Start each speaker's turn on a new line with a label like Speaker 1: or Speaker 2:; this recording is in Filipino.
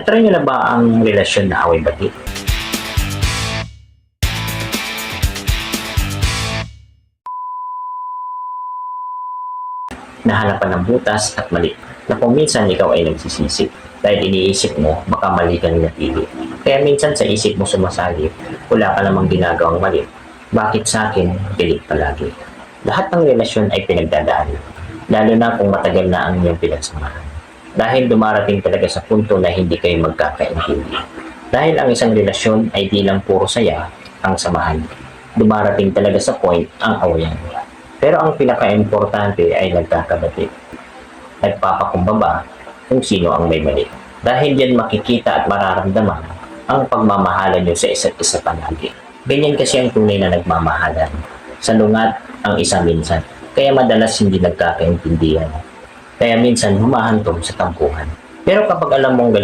Speaker 1: Natry niyo na ba ang relasyon na away-bati? Nahanapan ng butas at mali, na kung minsan ikaw ay nagsisisi dahil iniisip mo baka mali ka napili. Kaya minsan sa isip mo sumasali, wala ka namang ginagawang mali. Bakit sa akin, galit palagi? Lahat ng relasyon ay pinagdadaan, lalo na kung matagal na ang iyong pinagsamahan. Dahil dumarating talaga sa punto na hindi kayo magkakaintindi. Dahil ang isang relasyon ay di lang puro saya ang samahan. Dumarating talaga sa point ang awayan. Pero ang pinaka-importante ay nagkakabati. Nagpapakumbaba kung sino ang may mali. Dahil diyan makikita at mararamdaman ang pagmamahalan nyo sa isa't isa palagi. Ganyan kasi ang tunay na nagmamahalan. Salungat ang isa minsan. Kaya madalas hindi nagkakaintindihan. Kaya minsan humahantong sa tampuhan. Pero kapag alam mong galit